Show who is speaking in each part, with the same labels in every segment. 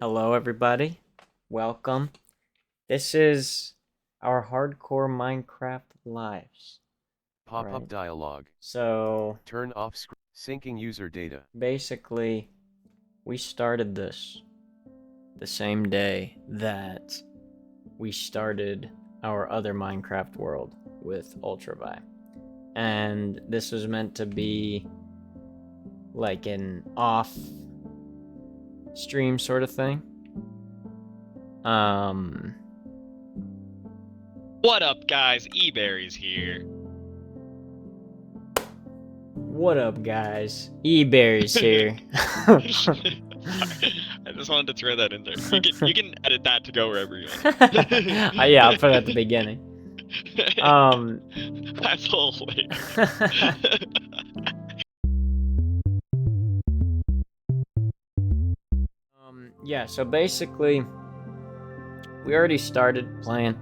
Speaker 1: Hello, everybody. Welcome. This is our hardcore Minecraft lives.
Speaker 2: Pop-up
Speaker 1: Right.
Speaker 2: dialog.
Speaker 1: So
Speaker 2: Turn off syncing user data.
Speaker 1: basically, we started this the same day that we started our other Minecraft world with Ultravi. And this was meant to be like an off stream sort of thing. Um,
Speaker 3: What up, guys? eBerries here.
Speaker 1: what up, guys? eBerries here.
Speaker 3: Sorry, I just wanted to throw that in there. You can edit that to go wherever you want.
Speaker 1: Yeah, I'll put it at the beginning.
Speaker 3: That's a little later.
Speaker 1: Yeah, so basically, we already started playing.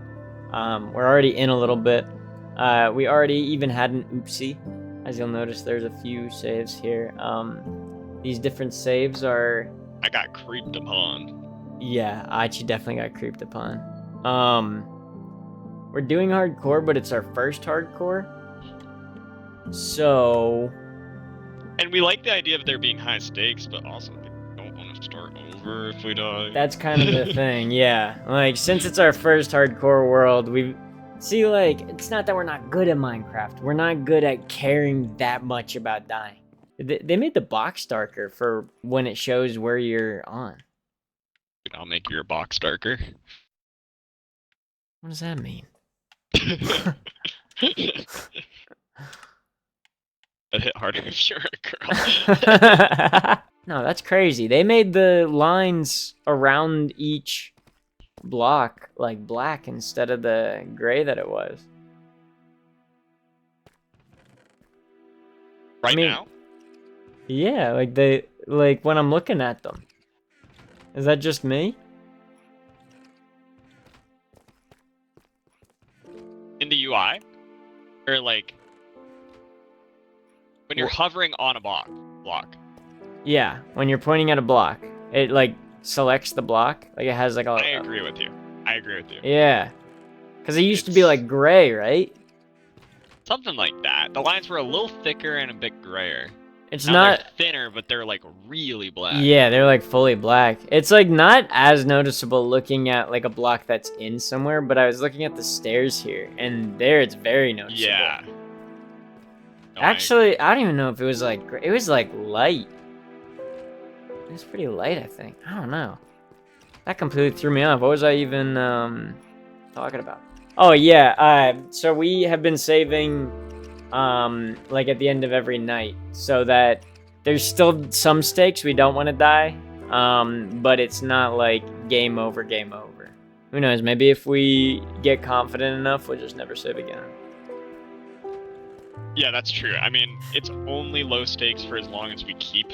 Speaker 1: We're already in a little bit. We already even had an oopsie. As you'll notice, there's a few saves here. These different saves are...
Speaker 3: I got creeped upon.
Speaker 1: Yeah, Aichi definitely got creeped upon. We're doing hardcore, but it's our first hardcore. So...
Speaker 3: And we like the idea of there being high stakes, but also we don't want to start over if we die.
Speaker 1: That's kind of the thing, yeah. Like, since it's our first hardcore world, we see, like, it's not that we're not good at Minecraft. We're not good at caring that much about dying. They made the box darker for when it shows where you're on.
Speaker 3: I'll make your box darker.
Speaker 1: What does that mean?
Speaker 3: It hit harder if you're a girl.
Speaker 1: No, that's crazy. They made the lines around each block like black instead of the gray that it was.
Speaker 3: Right
Speaker 1: mean,
Speaker 3: now?
Speaker 1: Yeah, like when I'm looking at them. Is that just me?
Speaker 3: In the UI? Or like when you're hovering on a block.
Speaker 1: Yeah, when you're pointing at a block, it like selects the block. Like it has like a...
Speaker 3: I agree with you.
Speaker 1: Yeah. Because it used to be like gray, right?
Speaker 3: Something like that. The lines were a little thicker and a bit grayer.
Speaker 1: It's
Speaker 3: Now
Speaker 1: not...
Speaker 3: they're thinner, but they're like really black.
Speaker 1: Yeah, they're like fully black. It's like not as noticeable looking at like a block that's in somewhere, but I was looking at the stairs here, and there it's very noticeable.
Speaker 3: Yeah. No,
Speaker 1: Actually, I don't even know if it was like... It was like light. It was pretty light, I think. I don't know. That completely threw me off. What was I even talking about? Oh yeah, so we have been saving like at the end of every night, so that there's still some stakes we don't want to die, but it's not like game over. Who knows? Maybe if we get confident enough, we'll just never save again.
Speaker 3: Yeah, that's true. I mean, it's only low stakes for as long as we keep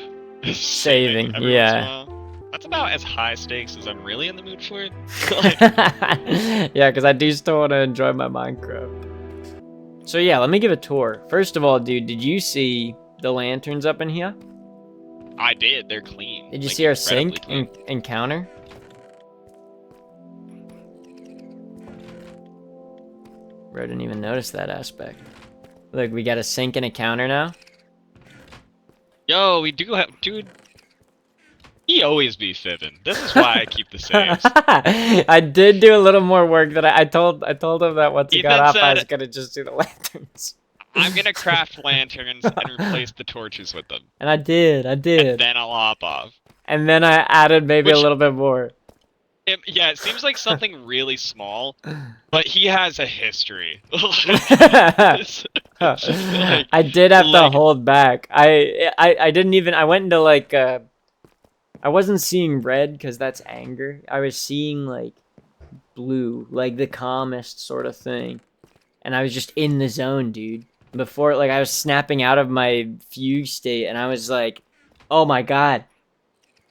Speaker 1: Saving,
Speaker 3: every
Speaker 1: yeah.
Speaker 3: once in a while. That's about as high stakes as I'm really in the mood for it.
Speaker 1: Yeah, because I do still want to enjoy my Minecraft. So yeah, let me give a tour. First of all, dude, did you see the lanterns up in here?
Speaker 3: I did. They're clean.
Speaker 1: Did you
Speaker 3: like,
Speaker 1: see our
Speaker 3: incredibly
Speaker 1: sink
Speaker 3: clean.
Speaker 1: and counter? Bro, didn't even notice that aspect. Look, we got a sink and a counter now.
Speaker 3: Yo, we do have, dude. He always be fibbing. This is why I keep the saves.
Speaker 1: I did do a little more work that I told him that once he got
Speaker 3: Ethan
Speaker 1: off, I was
Speaker 3: said-
Speaker 1: gonna just do the lanterns.
Speaker 3: I'm gonna craft lanterns and replace the torches with them.
Speaker 1: And I did.
Speaker 3: And then I'll hop off.
Speaker 1: And then I added maybe a
Speaker 3: Which-
Speaker 1: little bit more.
Speaker 3: Yeah, it seems like something really small, but he has a history.
Speaker 1: I did have to hold back. I didn't even... I went into like... I wasn't seeing red because that's anger. I was seeing like blue, like the calmest sort of thing. And I was just in the zone, dude. Before, like, I was snapping out of my fugue state, and I was like, oh my god.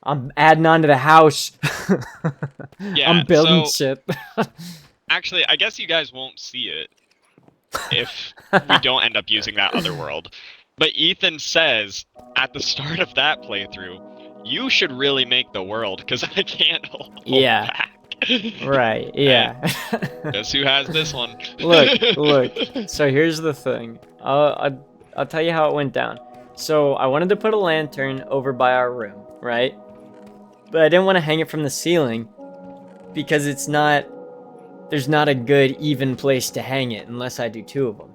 Speaker 1: I'm adding on to the house.
Speaker 3: Yeah,
Speaker 1: I'm building shit.
Speaker 3: Actually, I guess you guys won't see it if we don't end up using that other world. But Ethan says, at the start of that playthrough, you should really make the world because I can't hold
Speaker 1: Yeah.
Speaker 3: back.
Speaker 1: Right, yeah.
Speaker 3: Guess who has this one?
Speaker 1: Look. So here's the thing. I'll tell you how it went down. So I wanted to put a lantern over by our room, right? But I didn't want to hang it from the ceiling because there's not a good even place to hang it unless I do 2 of them.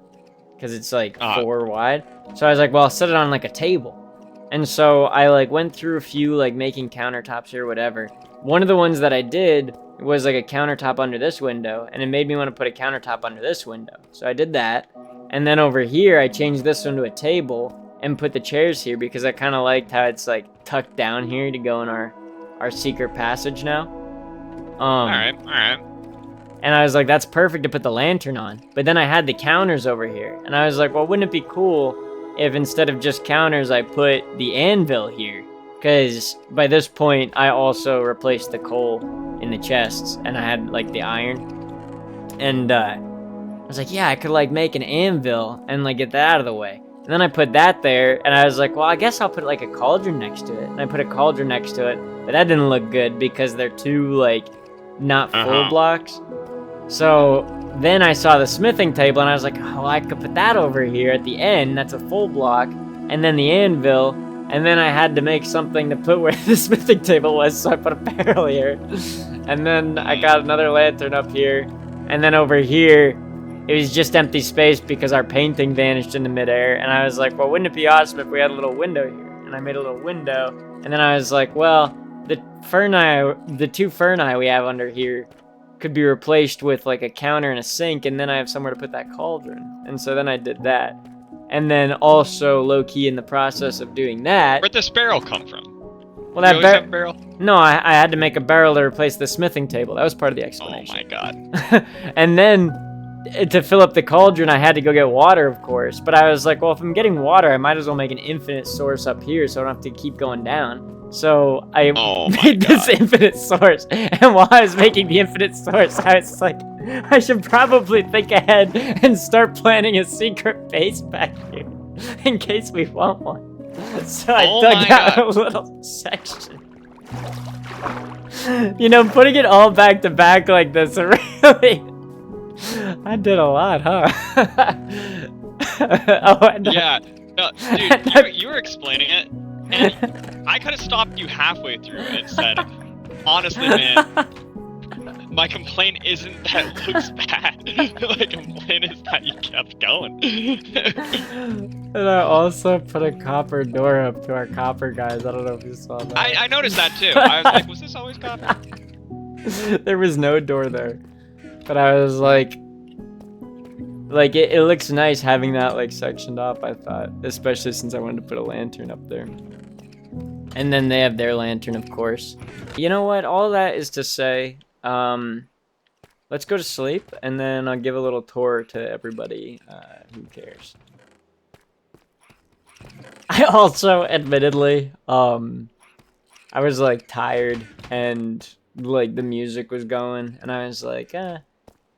Speaker 1: Because it's like 4 wide. So I was like, well, I'll set it on like a table. And so I like went through a few like making countertops or whatever. One of the ones that I did was like a countertop under this window, and it made me want to put a countertop under this window. So I did that. And then over here, I changed this one to a table and put the chairs here because I kind of liked how it's like tucked down here to go in our secret passage now.
Speaker 3: Alright.
Speaker 1: And I was like, that's perfect to put the lantern on. But then I had the counters over here. And I was like, well, wouldn't it be cool if instead of just counters, I put the anvil here? Because by this point, I also replaced the coal in the chests. And I had, like, the iron. And I was like, yeah, I could, like, make an anvil and, like, get that out of the way. And then I put that there. And I was like, well, I guess I'll put, like, a cauldron next to it. And I put a cauldron next to it. But that didn't look good because they're too, like, not full blocks. So then I saw the smithing table and I was like, oh, I could put that over here at the end. That's a full block. And then the anvil. And then I had to make something to put where the smithing table was. So I put a barrel here. And then I got another lantern up here. And then over here, it was just empty space because our painting vanished in the midair. And I was like, well, wouldn't it be awesome if we had a little window here? And I made a little window. And then I was like, well, the 2 ferni we have under here could be replaced with like a counter and a sink, and then I have somewhere to put that cauldron. And so then I did that. And then also low-key in the process of doing that...
Speaker 3: Where'd this barrel come from?
Speaker 1: Well, that
Speaker 3: barrel?
Speaker 1: No, I had to make a barrel to replace the smithing table. That was part of the
Speaker 3: Oh
Speaker 1: explanation.
Speaker 3: my god.
Speaker 1: And then to fill up the cauldron, I had to go get water, of course. But I was like, well, if I'm getting water, I might as well make an infinite source up here so I don't have to keep going down. So I made this infinite source, and while I was making the infinite source, I was like, I should probably think ahead and start planning a secret base back here, in case we want one. So I dug out a little section. You know, putting it all back to back like this, really, I did a lot, huh?
Speaker 3: Yeah, no, dude, you were explaining it. And I could have stopped you halfway through and said, honestly, man, my complaint isn't that it looks bad. My complaint is that you kept going.
Speaker 1: And I also put a copper door up to our copper guys. I don't know if you saw that.
Speaker 3: I noticed that too. I was like, was this always copper?
Speaker 1: There was no door there. But I was like it looks nice having that like sectioned off, I thought. Especially since I wanted to put a lantern up there. And then they have their lantern, of course. You know what? All that is to say, let's go to sleep, and then I'll give a little tour to everybody who cares. I also, admittedly, I was like tired, and like the music was going, and I was like, I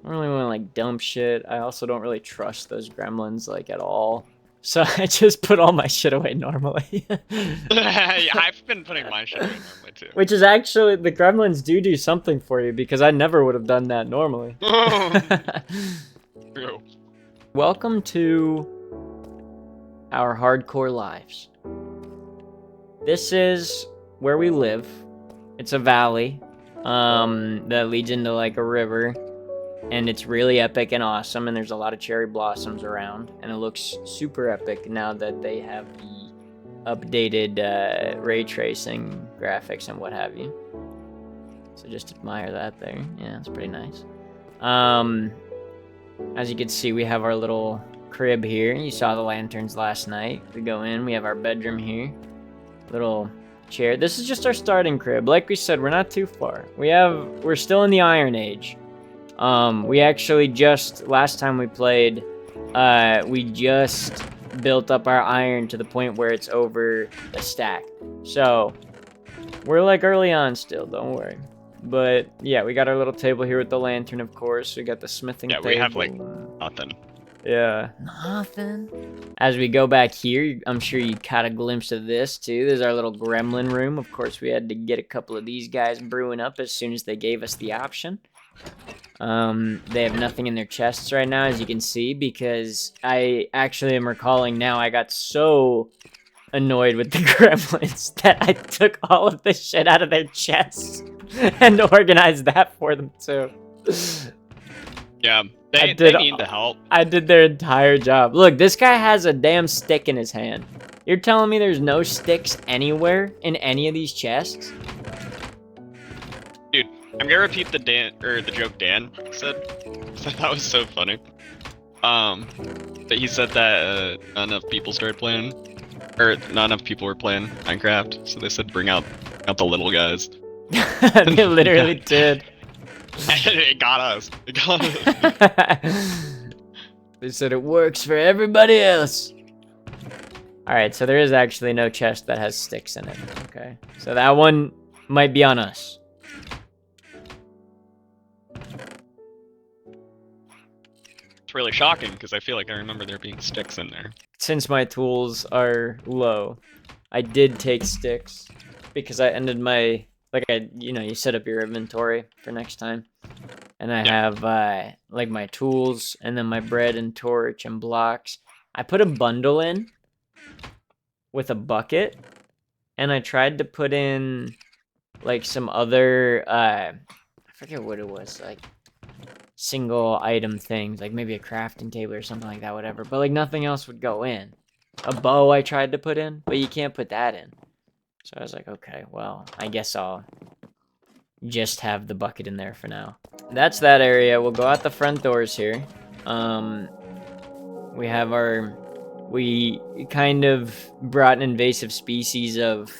Speaker 1: don't really want to like dump shit. I also don't really trust those gremlins like at all. So I just put all my shit away normally.
Speaker 3: Yeah, I've been putting my shit away normally too.
Speaker 1: Which is actually, the gremlins do something for you, because I never would have done that normally.
Speaker 3: True.
Speaker 1: Welcome to our hardcore lives. This is where we live. It's a valley that leads into like a river. And it's really epic and awesome, and there's a lot of cherry blossoms around, and it looks super epic now that they have the updated ray tracing graphics and what have you. So just admire that there. Yeah, it's pretty nice. As you can see, we have our little crib here. You saw the lanterns last night. We go in, we have our bedroom here. Little chair. This is just our starting crib. Like we said, we're not too far. We're still in the Iron Age. We actually just, last time we played, we just built up our iron to the point where it's over a stack. So, we're like early on still, don't worry. But, yeah, we got our little table here with the lantern, of course. We got the smithing table.
Speaker 3: Yeah, we have like nothing.
Speaker 1: Yeah. Nothing. As we go back here, I'm sure you caught a glimpse of this too. There's our little gremlin room. Of course, we had to get a couple of these guys brewing up as soon as they gave us the option. They have nothing in their chests right now, as you can see, because I actually am recalling now I got so annoyed with the gremlins that I took all of the shit out of their chests and organized that for them too.
Speaker 3: Yeah,
Speaker 1: I
Speaker 3: they
Speaker 1: did-
Speaker 3: need the help.
Speaker 1: I did their entire job. Look, this guy has a damn stick in his hand. You're telling me there's no sticks anywhere in any of these chests?
Speaker 3: Dude, I'm gonna repeat the joke Dan said. That was so funny. But he said that not enough people started playing, or not enough people were playing Minecraft, so they said bring out the little guys.
Speaker 1: They literally did.
Speaker 3: It got us. It got us.
Speaker 1: They said it works for everybody else. Alright, so there is actually no chest that has sticks in it. Okay, so that one might be on us.
Speaker 3: It's really shocking because I feel like I remember there being sticks in there.
Speaker 1: Since my tools are low, I did take sticks because I ended my, like, you set up your inventory for next time. And I have, like, my tools and then my bread and torch and blocks. I put a bundle in with a bucket, and I tried to put in, like, some other, I forget what it was, like, single item things, like maybe a crafting table or something like that, whatever. But, like, nothing else would go in. A bow I tried to put in, but you can't put that in. So I was like, okay, well, I guess I'll just have the bucket in there for now. That's that area. We'll go out the front doors here. We kind of brought an invasive species of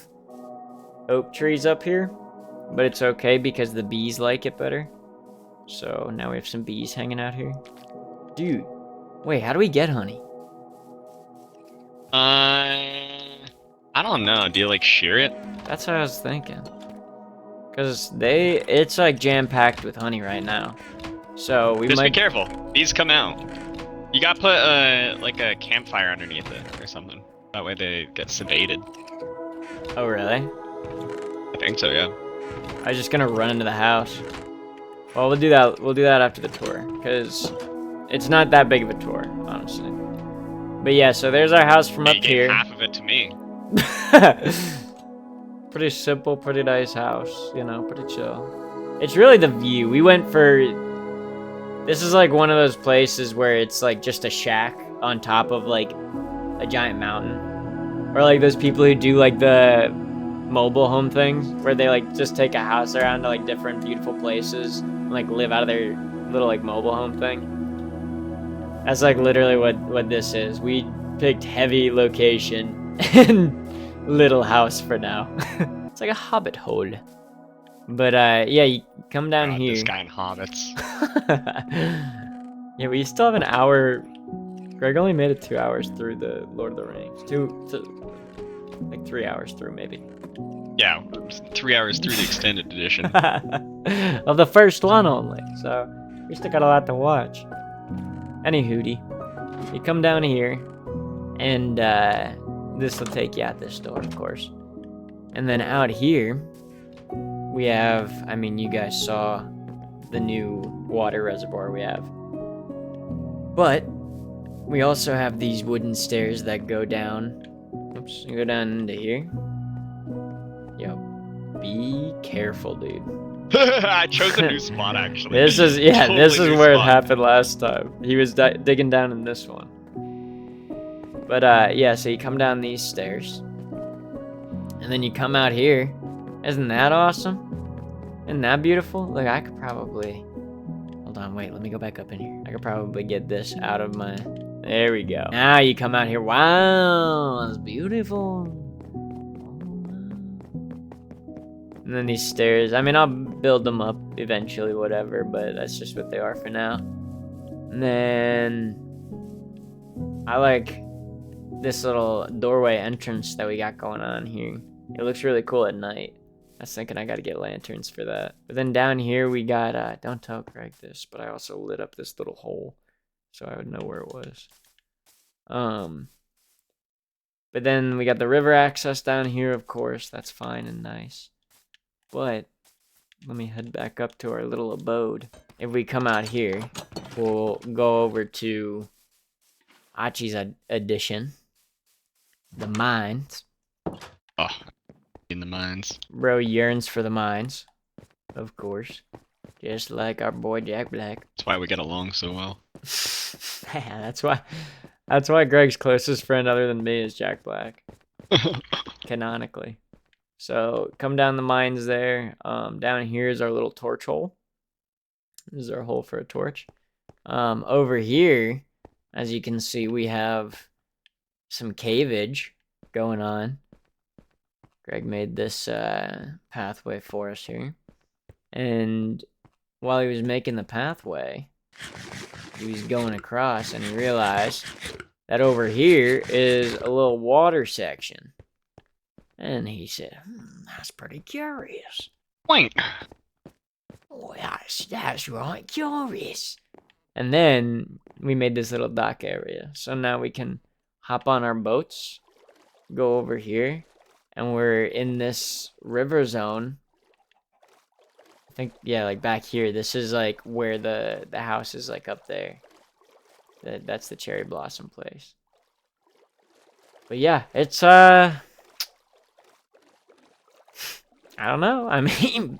Speaker 1: oak trees up here, but it's okay because the bees like it better. So now we have some bees hanging out here. Dude, wait, how do we get honey?
Speaker 3: I don't know. Do you like shear it?
Speaker 1: That's what I was thinking. Because it's like jam-packed with honey right now. So we
Speaker 3: Just
Speaker 1: might...
Speaker 3: be careful. Bees come out. You gotta put like a campfire underneath it or something. That way they get sedated.
Speaker 1: Oh, really?
Speaker 3: I think so, yeah.
Speaker 1: I was just gonna run into the house. Well, we'll do that. We'll do that after the tour, because it's not that big of a tour, honestly. But yeah, so there's our house from
Speaker 3: Hey,
Speaker 1: up
Speaker 3: you gave
Speaker 1: here.
Speaker 3: half of it to me.
Speaker 1: Pretty simple, pretty nice house, pretty chill. It's really the view. We went for... This is like one of those places where it's like just a shack on top of like a giant mountain. Or like those people who do like the mobile home things where they like just take a house around to like different beautiful places and like live out of their little like mobile home thing. That's like literally what this is. We picked heavy location and little house for now. It's like a hobbit hole. But yeah, you come down
Speaker 3: God,
Speaker 1: here.
Speaker 3: This guy and hobbits.
Speaker 1: Yeah, we still have an hour. Greg only made it 2 hours through the Lord of the Rings. Like 3 hours through, maybe.
Speaker 3: Yeah, 3 hours through the extended edition.
Speaker 1: Of the first one only, so we still got a lot to watch. Any hootie, you come down here, and this will take you out this door, of course. And then out here, we have, you guys saw the new water reservoir we have. But we also have these wooden stairs that go down. Oops, go down into here. Yo, be careful, dude.
Speaker 3: I chose a new spot, actually.
Speaker 1: This is
Speaker 3: Totally
Speaker 1: this is
Speaker 3: new
Speaker 1: where it
Speaker 3: spot.
Speaker 1: happened last time. He was digging down in this one. But yeah, so you come down these stairs, and then you come out here. Isn't that awesome? Isn't that beautiful? Look, I could probably... Hold on, wait, let me go back up in here. I could probably get this out of my... There we go. Now you come out here. Wow, that's beautiful. And then these stairs. I'll build them up eventually, whatever, but that's just what they are for now. And then... I like this little doorway entrance that we got going on here. It looks really cool at night. I was thinking I gotta get lanterns for that. But then down here we got, don't tell Greg this, but I also lit up this little hole so I would know where it was. But then we got the river access down here, of course. That's fine and nice. But let me head back up to our little abode. If we come out here, we'll go over to Archie's addition. The mines.
Speaker 3: Oh, in the mines.
Speaker 1: Bro yearns for the mines, of course. Just like our boy Jack Black.
Speaker 3: That's why we get along so well.
Speaker 1: Yeah, that's why Greg's closest friend other than me is Jack Black. Canonically. So come down the mines there. Down here is our little torch hole. This is our hole for a torch. Over here, as you can see, we have some caveage going on. Greg made this pathway for us here. And while he was making the pathway, he was going across and he realized that over here is a little water section. And he said, that's pretty curious.
Speaker 3: Wait.
Speaker 1: Oh, that's right, curious. And then we made this little dock area. So now we can hop on our boats, go over here, and we're in this river zone. I think, yeah, like back here. This is like where the house is, like up there. That's the cherry blossom place. But yeah, it's I don't know. I mean,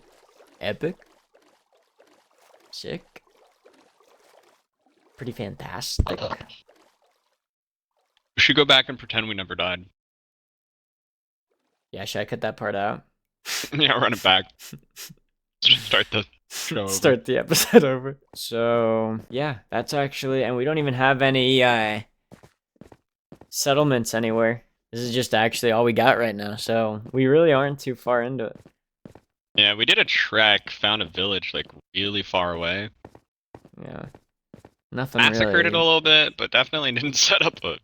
Speaker 1: epic. Sick. Pretty fantastic.
Speaker 3: We should go back and pretend we never died.
Speaker 1: Yeah, should I cut that part out?
Speaker 3: Yeah, run it back. Just start the show over.
Speaker 1: Start the episode over. So, yeah, that's actually... And we don't even have any settlements anywhere. This is just actually all we got right now. So, we really aren't too far into it.
Speaker 3: Yeah, we did a trek, found a village like really far away.
Speaker 1: Yeah. Nothing
Speaker 3: Massacred
Speaker 1: really...
Speaker 3: it a little bit, but definitely didn't set up a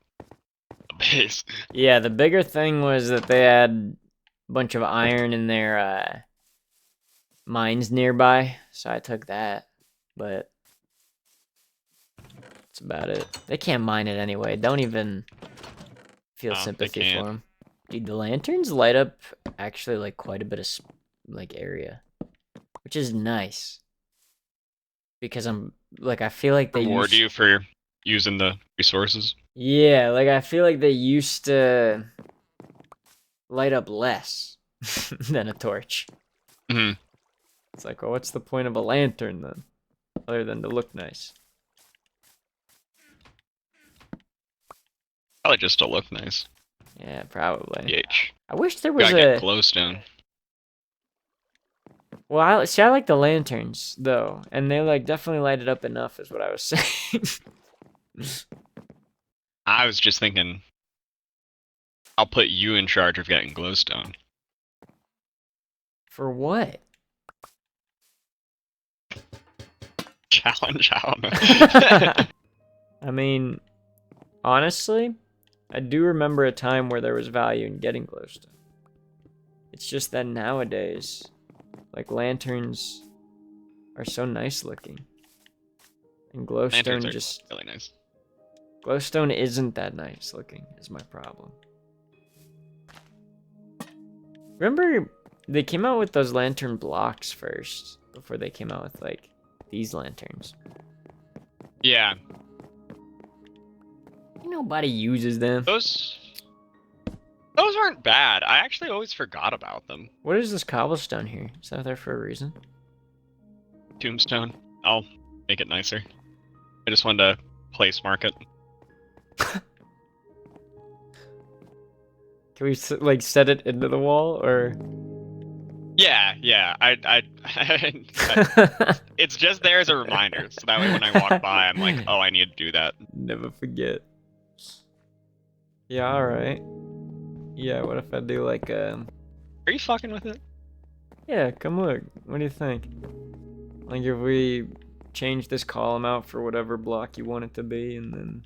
Speaker 3: base.
Speaker 1: Yeah, the bigger thing was that they had a bunch of iron in their mines nearby, so I took that, but that's about it. They can't mine it anyway. Don't even feel
Speaker 3: No, they
Speaker 1: sympathy
Speaker 3: can't.
Speaker 1: for them. Dude, the lanterns light up actually like quite a bit of like area, which is nice because I feel like they
Speaker 3: Reward you for using the resources.
Speaker 1: Yeah, like I feel like they used to light up less than a torch.
Speaker 3: Hmm.
Speaker 1: It's like, well, what's the point of a lantern then? Other than to look nice.
Speaker 3: Probably just to look nice.
Speaker 1: Yeah, probably.
Speaker 3: PH.
Speaker 1: I wish there was
Speaker 3: Gotta get
Speaker 1: a...
Speaker 3: glowstone.
Speaker 1: Well, I like the lanterns, though. And they, like, definitely light it up enough, is what I was saying.
Speaker 3: I was just thinking, I'll put you in charge of getting glowstone.
Speaker 1: For what?
Speaker 3: Challenge, I don't know.
Speaker 1: I mean, honestly, I do remember a time where there was value in getting glowstone. It's just that nowadays, like, lanterns are so nice looking. And glowstone
Speaker 3: Lanterns are
Speaker 1: just...
Speaker 3: really nice.
Speaker 1: Glowstone isn't that nice looking, is my problem. Remember, they came out with those lantern blocks first, before they came out with, like, these lanterns.
Speaker 3: Yeah,
Speaker 1: Nobody uses them.
Speaker 3: those aren't bad. I actually always forgot about them.
Speaker 1: What is this cobblestone here? Is that there for a reason?
Speaker 3: Tombstone. I'll make it nicer. I just wanted to place mark it.
Speaker 1: Can we, like, set it into the wall, or...?
Speaker 3: Yeah. It's just there as a reminder, so that way when I walk by, I'm like, oh, I need to do that.
Speaker 1: Never forget. Yeah, alright. Yeah, what if I do, like,
Speaker 3: Are you fucking with it?
Speaker 1: Yeah, come look. What do you think? Like, if we change this column out for whatever block you want it to be, and then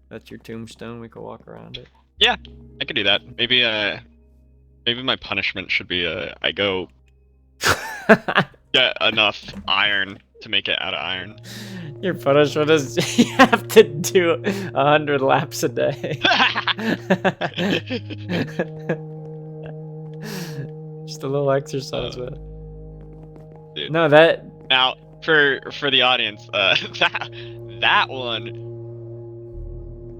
Speaker 1: that's your tombstone, we can walk around it.
Speaker 3: Yeah, I could do that. Maybe my punishment should be I go get enough iron to make it out of iron.
Speaker 1: Your punishment is you have to do 100 laps a day. Just a little exercise, man.
Speaker 3: Dude.
Speaker 1: No, that
Speaker 3: Now, for the audience, that one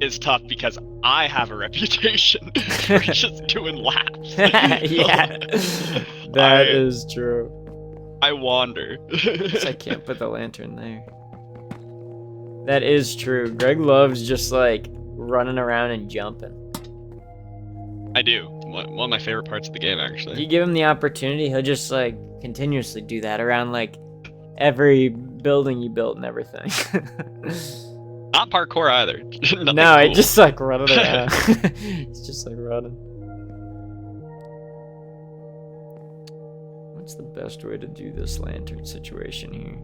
Speaker 3: is tough because I have a reputation for just doing laps.
Speaker 1: yeah, that is true.
Speaker 3: I wander.
Speaker 1: I can't put the lantern there. That is true. Greg loves just like running around and jumping.
Speaker 3: I do. One of my favorite parts of the game,
Speaker 1: If
Speaker 3: actually.
Speaker 1: you give him the opportunity, he'll just like continuously do that around like every building you built and everything.
Speaker 3: Not parkour either. Nothing
Speaker 1: No,
Speaker 3: cool.
Speaker 1: it just like running around. It's just like running. What's the best way to do this lantern situation here?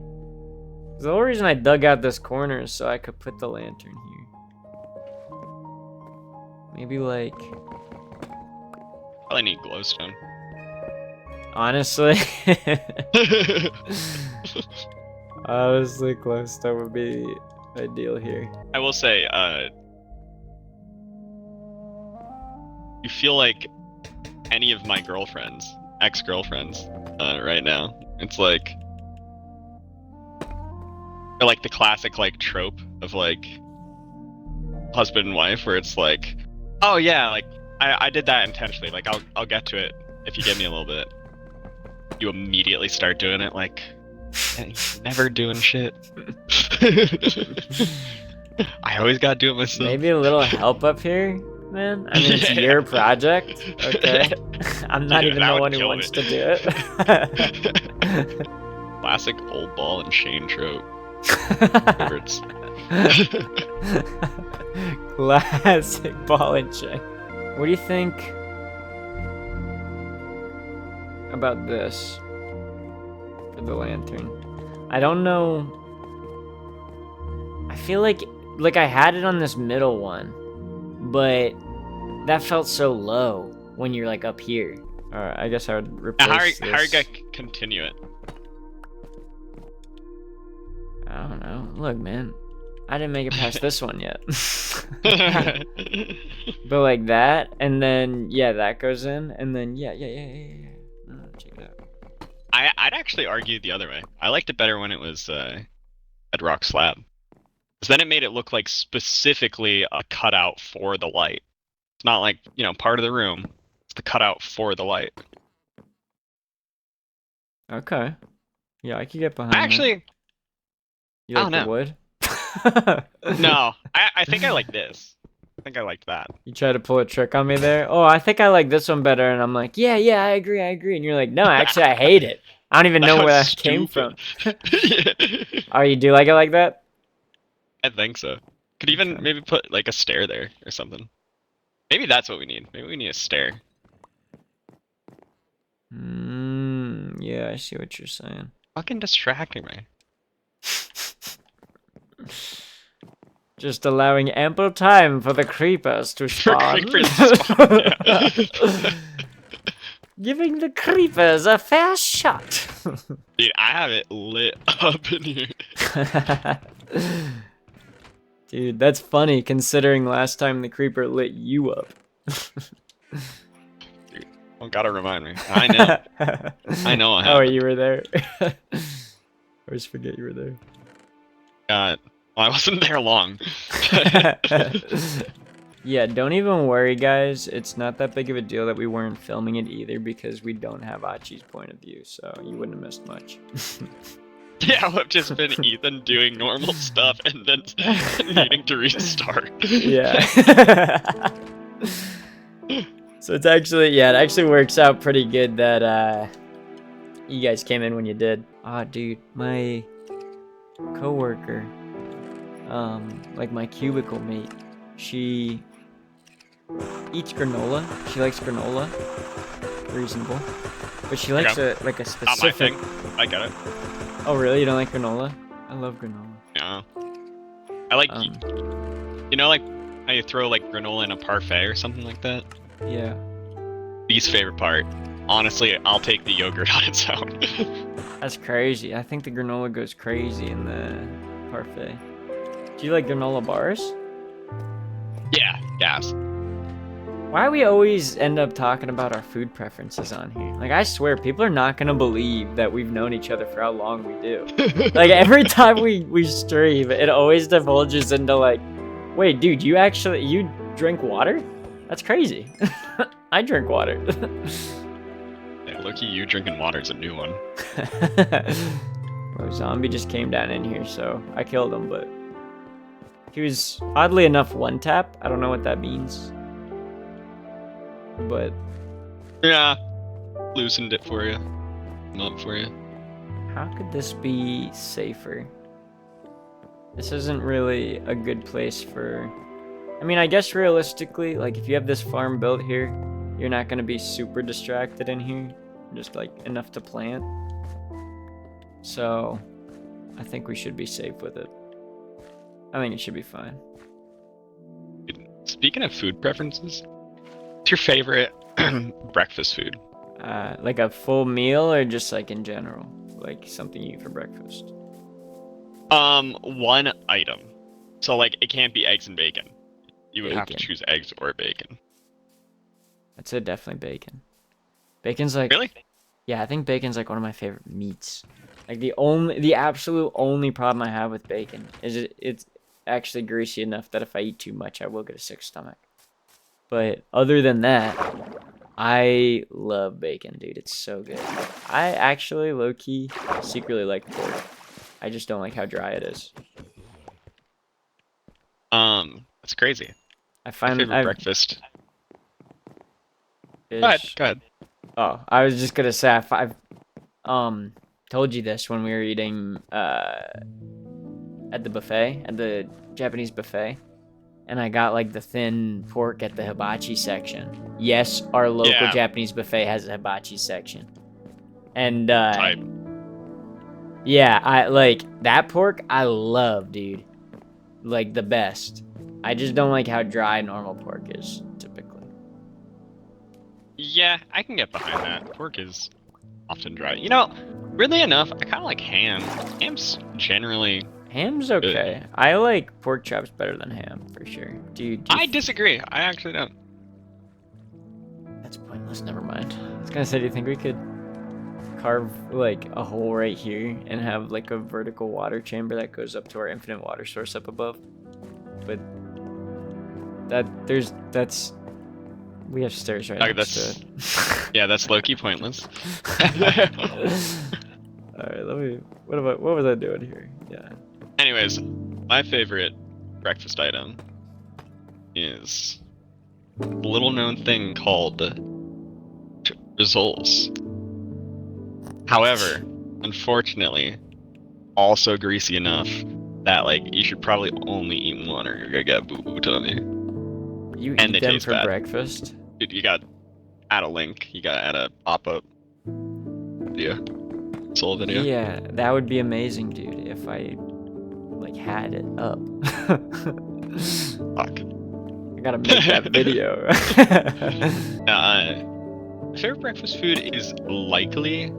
Speaker 1: 'Cause the whole reason I dug out this corner is so I could put the lantern here. Maybe like,
Speaker 3: Probably need glowstone.
Speaker 1: honestly, honestly, glowstone would be ideal here.
Speaker 3: I will say, you feel like any of my girlfriends, ex-girlfriends, right now. It's like, they're like the classic like trope of like husband and wife, where it's like, oh yeah, like I did that intentionally. Like I'll get to it if you give me a little bit. You immediately start doing it like, "You're never doing shit." I always gotta do it myself.
Speaker 1: Maybe a little help up here, man. I mean, it's
Speaker 3: Yeah.
Speaker 1: your project, okay? I'm not
Speaker 3: Dude,
Speaker 1: even
Speaker 3: that
Speaker 1: the
Speaker 3: would
Speaker 1: one who
Speaker 3: kill
Speaker 1: wants
Speaker 3: me.
Speaker 1: to do it.
Speaker 3: Classic old ball and chain trope. Favorites.
Speaker 1: Classic ball and chain. What do you think about this for the lantern? I don't know. I feel like I had it on this middle one, but that felt so low when you're like up here. Alright, I guess I would replace
Speaker 3: Now, how are
Speaker 1: this.
Speaker 3: you gonna continue it?
Speaker 1: I don't know. Look, man, I didn't make it past this one yet. But like that, and then yeah, that goes in, and then yeah. No, check it out.
Speaker 3: I'd actually argue the other way. I liked it better when it was bedrock slab. Because then it made it look like specifically a cutout for the light. It's not like, you know, part of the room. It's the cutout for the light.
Speaker 1: Okay. Yeah, I could get behind that.
Speaker 3: Actually,
Speaker 1: You
Speaker 3: I
Speaker 1: like
Speaker 3: don't
Speaker 1: the wood?
Speaker 3: no. I think I like this. I think I liked that.
Speaker 1: You try to pull a trick on me there? Oh, I think I like this one better, and I'm like, yeah, I agree. And you're like, no, actually, I hate it. I don't even know
Speaker 3: That
Speaker 1: where
Speaker 3: was
Speaker 1: that came from.
Speaker 3: stupid.
Speaker 1: Oh, you do like it like that?
Speaker 3: I think so. Could even
Speaker 1: Okay.
Speaker 3: maybe put like a stair there or something. Maybe that's what we need. Maybe we need a stair.
Speaker 1: Yeah, I see what you're saying.
Speaker 3: Fucking distracting me.
Speaker 1: Just allowing ample time for the creepers to
Speaker 3: For
Speaker 1: spawn.
Speaker 3: creepers to spawn, yeah.
Speaker 1: Giving the creepers a fair shot.
Speaker 3: Dude, I have it lit up in here.
Speaker 1: Dude, that's funny considering last time the creeper lit you up.
Speaker 3: Don't gotta remind me. I know. I know I
Speaker 1: Oh,
Speaker 3: have.
Speaker 1: you were there. I always forget you were there.
Speaker 3: Well, I wasn't there long.
Speaker 1: Yeah, don't even worry, guys. It's not that big of a deal that we weren't filming it either because we don't have Achi's point of view, so you wouldn't have missed much.
Speaker 3: Yeah, it would have just been Ethan doing normal stuff and then needing to restart.
Speaker 1: Yeah. So it's actually, yeah, it actually works out pretty good that you guys came in when you did. Ah, dude, my coworker, like my cubicle mate, she eats granola. She likes granola. Reasonable. But she likes
Speaker 3: Okay.
Speaker 1: a like a
Speaker 3: Not my
Speaker 1: specific.
Speaker 3: thing. I get it.
Speaker 1: Oh, really? You don't like granola? I love granola.
Speaker 3: Yeah. I like,
Speaker 1: Um,
Speaker 3: you know, like how you throw like granola in a parfait or something like that?
Speaker 1: yeah.
Speaker 3: Least favorite part. Honestly, I'll take the yogurt on its own.
Speaker 1: That's crazy. I think the granola goes crazy in the parfait. Do you like granola bars?
Speaker 3: Yeah, gas.
Speaker 1: Why do we always end up talking about our food preferences on here? Like, I swear, people are not gonna believe that we've known each other for how long we do. Like, every time we stream, it always divulges into like, wait, dude, you drink water? That's crazy. I drink water.
Speaker 3: Hey, Loki, you drinking water is a new one.
Speaker 1: Bro, zombie just came down in here, so I killed him, but he was oddly enough one tap. I don't know what that means. But
Speaker 3: Yeah, loosened it for you. I'm up for you.
Speaker 1: how could this be safer? This isn't really a good place for... I mean, I guess realistically, like, if you have this farm built here, you're not going to be super distracted in here. Just, like, enough to plant. So, I think we should be safe with it. I think it should be fine.
Speaker 3: Speaking of food preferences, what's your favorite breakfast food?
Speaker 1: Like a full meal or just, like, in general? Like, something you eat for breakfast?
Speaker 3: One item. So, like, it can't be eggs and bacon. You would have to
Speaker 1: Bacon.
Speaker 3: choose eggs or bacon.
Speaker 1: I'd say definitely bacon. Bacon's like...
Speaker 3: Really?
Speaker 1: Yeah, I think bacon's like one of my favorite meats. Like the absolute only problem I have with bacon is it's actually greasy enough that if I eat too much, I will get a sick stomach. But other than that, I love bacon, dude. It's so good. I actually low-key secretly like pork. I just don't like how dry it is.
Speaker 3: That's crazy.
Speaker 1: I
Speaker 3: My
Speaker 1: find
Speaker 3: favorite breakfast.
Speaker 1: fish-
Speaker 3: Go ahead, go ahead.
Speaker 1: Oh, I was just gonna say I've told you this when we were eating at the buffet, at the Japanese buffet, and I got like the thin pork at the hibachi section. Yes, our local
Speaker 3: Yeah.
Speaker 1: Japanese buffet has a hibachi section. And
Speaker 3: Type.
Speaker 1: yeah, I like that pork I love, dude. Like the best. I just don't like how dry normal pork is typically.
Speaker 3: Yeah, I can get behind that. Pork is often dry. You know, weirdly enough, I kind of like ham. Ham's generally...
Speaker 1: Ham's okay. I like pork chops better than ham for sure. Dude,
Speaker 3: I disagree. I actually don't.
Speaker 1: that's pointless. Never mind. I was gonna say, do you think we could carve like a hole right here and have like a vertical water chamber that goes up to our infinite water source up above? But that's we have stairs right
Speaker 3: Like,
Speaker 1: next
Speaker 3: that's-
Speaker 1: to it.
Speaker 3: Yeah, that's low-key pointless.
Speaker 1: Alright, what was I doing here? Yeah.
Speaker 3: Anyways, my favorite breakfast item is a little-known thing called rissoles. However, unfortunately, also greasy enough that like you should probably only eat one or you're gonna get boo-boo tummy.
Speaker 1: You
Speaker 3: And
Speaker 1: eat
Speaker 3: they
Speaker 1: them
Speaker 3: taste
Speaker 1: for
Speaker 3: bad.
Speaker 1: breakfast?
Speaker 3: Dude, you got add a link. You gotta add a pop-up video, soul video.
Speaker 1: Yeah, that would be amazing, dude, if I like had it up.
Speaker 3: Fuck.
Speaker 1: I gotta make that video.
Speaker 3: My favorite breakfast food is likely.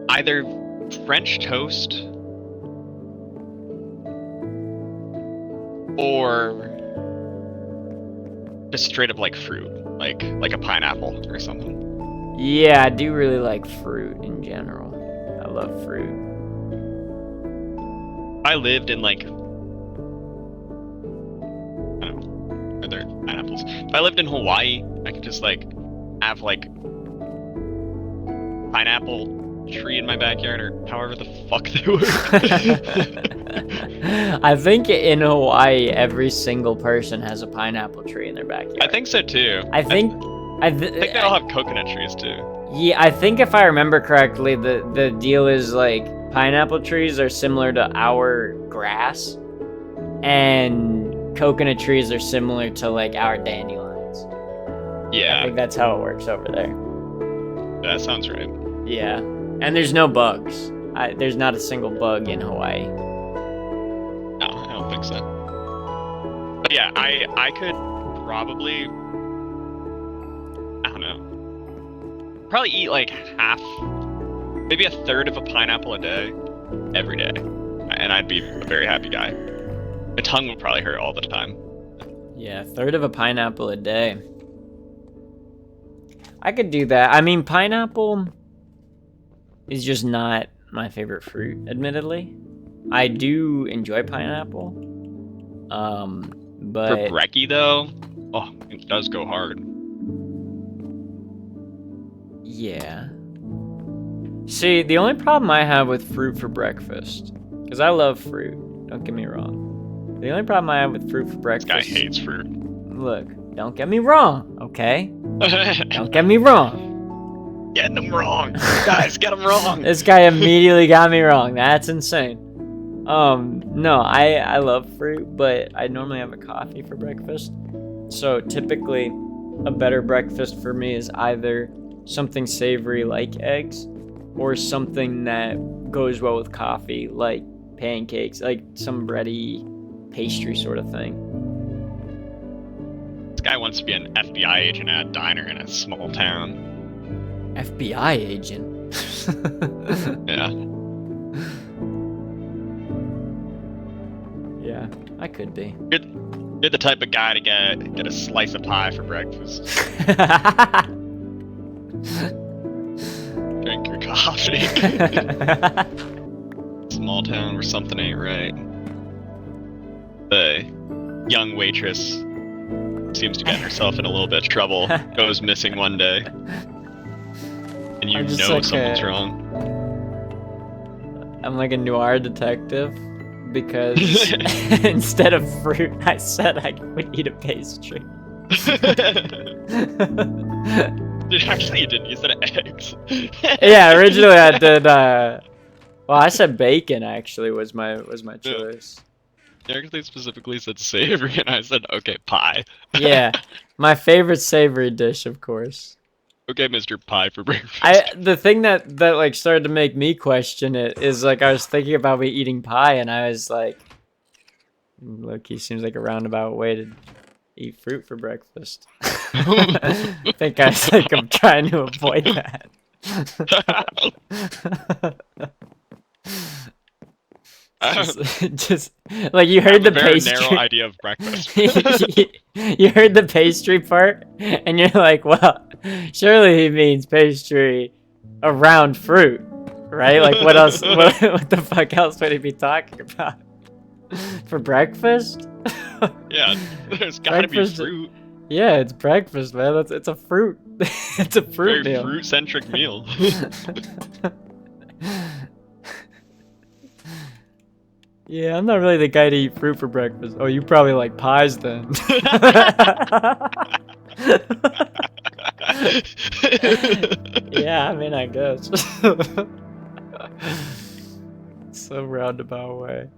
Speaker 3: Either French toast or just straight up like fruit, like a pineapple or something.
Speaker 1: Yeah, I do really like fruit in general. I love fruit.
Speaker 3: I lived in like, I don't know, are there pineapples? If I lived in Hawaii, I could just like have like pineapple tree in my backyard or however the fuck they work.
Speaker 1: I think in Hawaii, every single person has a pineapple tree in their backyard.
Speaker 3: I think so too.
Speaker 1: I think
Speaker 3: I think they all have coconut trees too.
Speaker 1: yeah, I think if I remember correctly, the deal is like pineapple trees are similar to our grass, and coconut trees are similar to like our dandelions. I
Speaker 3: Yeah,
Speaker 1: think that's how it works over there.
Speaker 3: that sounds right.
Speaker 1: Yeah, and there's no bugs. There's not a single bug in Hawaii.
Speaker 3: No, I don't think so. But yeah, I could probably, I don't know, probably eat like half, maybe a third of a pineapple a day, every day, and I'd be a very happy guy. My tongue would probably hurt all the time.
Speaker 1: Yeah, a third of a pineapple a day. I could do that. I mean, pineapple is just not my favorite fruit, admittedly. I do enjoy pineapple. But
Speaker 3: For brekkie though, oh, it does go hard.
Speaker 1: yeah. See, the only problem I have with fruit for breakfast, because I love fruit, don't get me wrong. The only problem I have with fruit for
Speaker 3: This
Speaker 1: breakfast.
Speaker 3: guy hates fruit.
Speaker 1: Look, don't get me wrong, okay? Don't get me wrong.
Speaker 3: Getting them wrong. Guys, get them wrong.
Speaker 1: This guy immediately got me wrong. That's insane. No, I love fruit, but I normally have a coffee for breakfast. So typically, a better breakfast for me is either something savory like eggs, or something that goes well with coffee, like pancakes, like some bready pastry sort of thing.
Speaker 3: This guy wants to be an FBI agent at a diner in a small town.
Speaker 1: FBI agent.
Speaker 3: Yeah.
Speaker 1: Yeah, I could be.
Speaker 3: You're the type of guy to get a slice of pie for breakfast. Drink your coffee. Small town where something ain't right. The young waitress seems to get herself in a little bit of trouble, goes missing one day, and you
Speaker 1: I'm just
Speaker 3: know
Speaker 1: like
Speaker 3: something's wrong.
Speaker 1: I'm like a noir detective because instead of fruit, I said I would eat a pastry.
Speaker 3: Dude, actually, you didn't. You said eggs.
Speaker 1: Yeah, originally I did. Well, I said bacon. Actually, was my choice.
Speaker 3: You actually specifically said savory, and I said, okay, pie.
Speaker 1: Yeah, my favorite savory dish, of course.
Speaker 3: Okay, Mr. Pie for breakfast.
Speaker 1: The thing that like started to make me question it is like I was thinking about me eating pie, and I was like, look, he seems like a roundabout way to eat fruit for breakfast. I think I'm trying to avoid that. just like you heard the
Speaker 3: very
Speaker 1: pastry.
Speaker 3: narrow idea of breakfast.
Speaker 1: You heard the pastry part, and you're like, well, surely he means pastry around fruit, right? Like, what else? What the fuck else would he be talking about for breakfast?
Speaker 3: Yeah, there's gotta be
Speaker 1: Breakfast-
Speaker 3: fruit.
Speaker 1: Yeah, it's breakfast, man. It's a fruit. It's a fruit
Speaker 3: Very
Speaker 1: meal.
Speaker 3: fruit-centric meal.
Speaker 1: Yeah, I'm not really the guy to eat fruit for breakfast. Oh, you probably like pies then. Yeah, I mean, I guess. So roundabout way.